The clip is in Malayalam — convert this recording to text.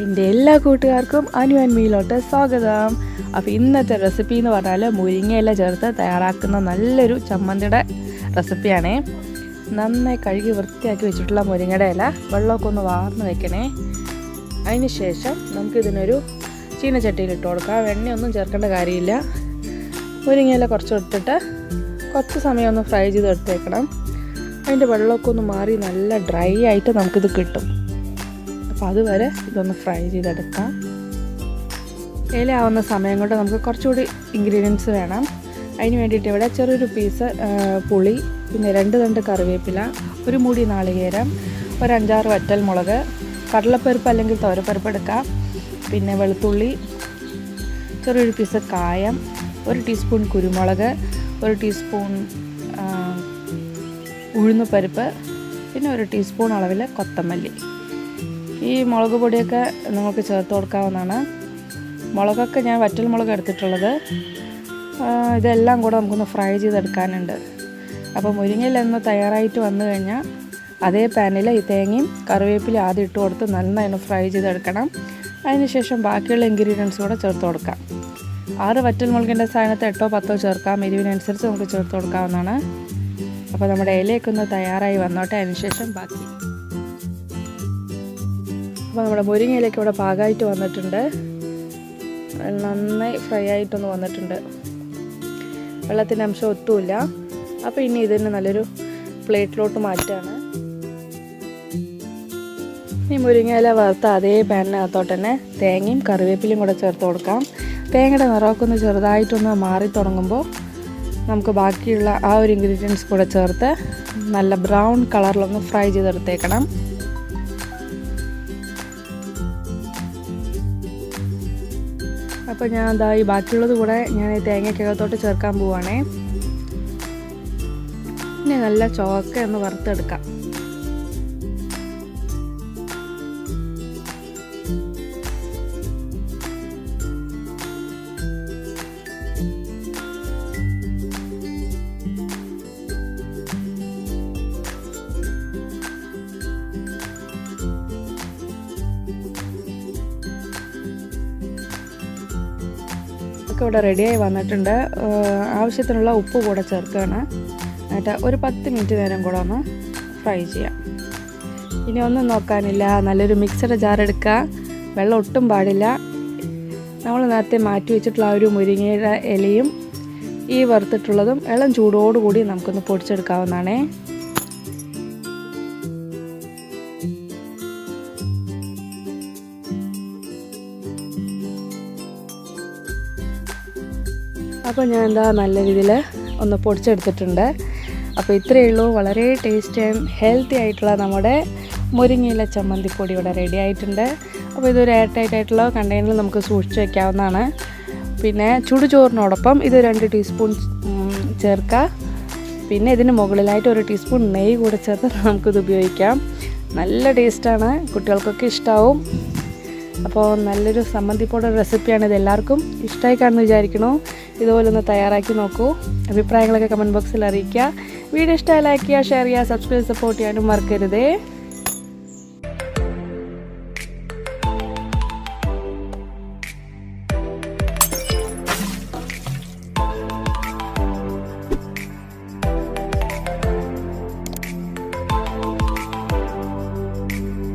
എൻ്റെ എല്ലാ കൂട്ടുകാർക്കും അനു ആൻഡ് മീയിലോട്ട് സ്വാഗതം. അപ്പോൾ ഇന്നത്തെ റെസിപ്പി എന്ന് പറഞ്ഞാൽ മുരിങ്ങയില ചേർത്ത് തയ്യാറാക്കുന്ന നല്ലൊരു ചമ്മന്തിയുടെ റെസിപ്പിയാണേ. നന്നായി കഴുകി വൃത്തിയാക്കി വെച്ചിട്ടുള്ള മുരിങ്ങയുടെ ഇല വെള്ളമൊക്കെ ഒന്ന് വാർന്ന് വെക്കണേ. അതിന് ശേഷം നമുക്കിതിനൊരു ചീനച്ചട്ടിയിൽ ഇട്ട് കൊടുക്കാം. എണ്ണയൊന്നും ചേർക്കേണ്ട കാര്യമില്ല. മുരിങ്ങയില കുറച്ച് ഇട്ടിട്ട് കുറച്ച് സമയം ഒന്ന് ഫ്രൈ ചെയ്ത് എടുത്തേക്കണം. അതിൻ്റെ വെള്ളമൊക്കെ ഒന്ന് മാറി നല്ല ഡ്രൈ ആയിട്ട് നമുക്കിത് കിട്ടും. അപ്പോൾ അതുവരെ ഇതൊന്ന് ഫ്രൈ ചെയ്തെടുക്കാം. ഇല ആവുന്ന സമയം കൊണ്ട് നമുക്ക് കുറച്ചുകൂടി ഇൻഗ്രീഡിയൻസ് വേണം. അതിന് വേണ്ടിയിട്ട് ഇവിടെ ചെറിയൊരു പീസ് പുളി, പിന്നെ 2 തണ്ട് കറിവേപ്പില, ഒരു മൂടി നാളികേരം, ഒരു 5-6 വറ്റൽ മുളക്, കടലപ്പരിപ്പ് അല്ലെങ്കിൽ തോരപ്പരിപ്പ് എടുക്കാം, പിന്നെ വെളുത്തുള്ളി, ചെറിയൊരു പീസ് കായം, 1 ടീസ്പൂൺ കുരുമുളക്, 1 ടീസ്പൂൺ ഉഴുന്നുപരിപ്പ്, പിന്നെ 1 ടീസ്പൂൺ അളവിൽ കൊത്തമല്ലി. ഈ മുളക് പൊടിയൊക്കെ നിങ്ങൾക്ക് ചേർത്ത് കൊടുക്കാവുന്നതാണ്. മുളകൊക്കെ ഞാൻ വറ്റൽ മുളക് എടുത്തിട്ടുള്ളത്. ഇതെല്ലാം കൂടെ നമുക്കൊന്ന് ഫ്രൈ ചെയ്തെടുക്കാനുണ്ട്. അപ്പോൾ മുരിങ്ങയില ഒന്ന് തയ്യാറായിട്ട് വന്നു കഴിഞ്ഞാൽ അതേ പാനിൽ ഈ തേങ്ങയും കറിവേപ്പില ആദ്യം ഇട്ട് കൊടുത്ത് നന്നായി ഫ്രൈ ചെയ്തെടുക്കണം. അതിനുശേഷം ബാക്കിയുള്ള ഇൻഗ്രീഡിയൻസ് കൂടെ ചേർത്ത് കൊടുക്കാം. 6 വറ്റൽ മുളകിൻ്റെ സ്ഥാനത്ത് 8-10 ചേർക്കാം. എരിവിനനുസരിച്ച് നമുക്ക് ചേർത്ത് കൊടുക്കാവുന്നതാണ്. അപ്പോൾ നമ്മുടെ ഇലയൊക്കെ ഒന്ന് തയ്യാറായി വന്നോട്ടെ. അതിനുശേഷം ബാക്കി. അപ്പോൾ നമ്മുടെ മുരിങ്ങയിലേക്ക് ഇവിടെ പാകമായിട്ട് വന്നിട്ടുണ്ട്. നന്നായി ഫ്രൈ ആയിട്ടൊന്ന് വന്നിട്ടുണ്ട്. വെള്ളത്തിൻ്റെ അംശം ഒട്ടുമില്ല. അപ്പോൾ ഇനി ഇതിന് നല്ലൊരു പ്ലേറ്റിലോട്ട് മാറ്റുകയാണ്. ഈ മുരിങ്ങയില വറുത്ത അതേ പാനിനകത്തോട്ട് തന്നെ തേങ്ങയും കറിവേപ്പിലയും കൂടെ ചേർത്ത് കൊടുക്കാം. തേങ്ങയുടെ നിറമൊക്കെ ഒന്ന് ചെറുതായിട്ടൊന്ന് മാറി തുടങ്ങുമ്പോൾ നമുക്ക് ബാക്കിയുള്ള ആ ഒരു ഇൻഗ്രീഡിയൻസ് കൂടെ ചേർത്ത് നല്ല ബ്രൗൺ കളറിലൊന്ന് ഫ്രൈ ചെയ്തെടുത്തേക്കണം. അപ്പോൾ ഞാൻ ഈ ബാക്കിയുള്ളത് കൂടെ ഞാൻ ഈ തേങ്ങയ്ക്കകത്തോട്ട് ചേർക്കാൻ പോവുകയാണേ. ഇനി നല്ല ചുവക്ക ഒന്ന് വറുത്തെടുക്കാം. ഇവിടെ റെഡിയായി വന്നിട്ടുണ്ട്. ആവശ്യത്തിനുള്ള ഉപ്പ് കൂടെ ചേർക്കുകയാണ്. എന്നിട്ട് ഒരു 10 മിനിറ്റ് നേരം കൂടെ ഒന്ന് ഫ്രൈ ചെയ്യാം. ഇനി ഒന്നും നോക്കാനില്ല. നല്ലൊരു മിക്സഡ് ജാർ എടുക്കുക. വെള്ളം ഒട്ടും പാടില്ല. നമ്മൾ നേരത്തെ മാറ്റി വെച്ചിട്ടുള്ള ആ ഒരു മുരിങ്ങയുടെ ഇലയും ഈ വറുത്തിട്ടുള്ളതും ഇളം ചൂടോടുകൂടി നമുക്കൊന്ന് പൊടിച്ചെടുക്കാവുന്നതാണേ. അപ്പോൾ ഞാൻ നല്ല രീതിയിൽ ഒന്ന് പൊടിച്ചെടുത്തിട്ടുണ്ട്. അപ്പോൾ ഇത്രയേ ഉള്ളൂ. വളരെ ടേസ്റ്റി ആൻഡ് ഹെൽത്തി ആയിട്ടുള്ള നമ്മുടെ മുരിങ്ങയില ചമ്മന്തിപ്പൊടി ഇവിടെ റെഡി ആയിട്ടുണ്ട്. അപ്പോൾ ഇതൊരു എയർ ടൈറ്റ് ആയിട്ടുള്ള കണ്ടെയ്നറിൽ നമുക്ക് സൂക്ഷിച്ച് വയ്ക്കാവുന്നതാണ്. പിന്നെ ചുടുചോറിനോടൊപ്പം ഇത് 2 ടീസ്പൂൺ ചേർക്കുക. പിന്നെ ഇതിന് മുകളിലായിട്ട് 1 ടീസ്പൂൺ നെയ്യ് കൂടെ ചേർത്ത് നമുക്കിത് ഉപയോഗിക്കാം. നല്ല ടേസ്റ്റാണ്. കുട്ടികൾക്കൊക്കെ ഇഷ്ടമാവും. അപ്പോൾ നല്ലൊരു ചമ്മന്തിപ്പൊടി റെസിപ്പിയാണ്. ഇത് എല്ലാവർക്കും ഇഷ്ടമായി കാണുമെന്ന് വിചാരിക്കണു. ഇതുപോലെ ഒന്ന് തയ്യാറാക്കി നോക്കൂ. അഭിപ്രായങ്ങളൊക്കെ കമൻറ്റ് ബോക്സിൽ അറിയിക്കുക. വീഡിയോ ഇഷ്ടമായി ലൈക്ക് ചെയ്യുക, ഷെയർ ചെയ്യുക, സബ്സ്ക്രൈബ്, സപ്പോർട്ട് ചെയ്യാനും മറക്കരുതേ.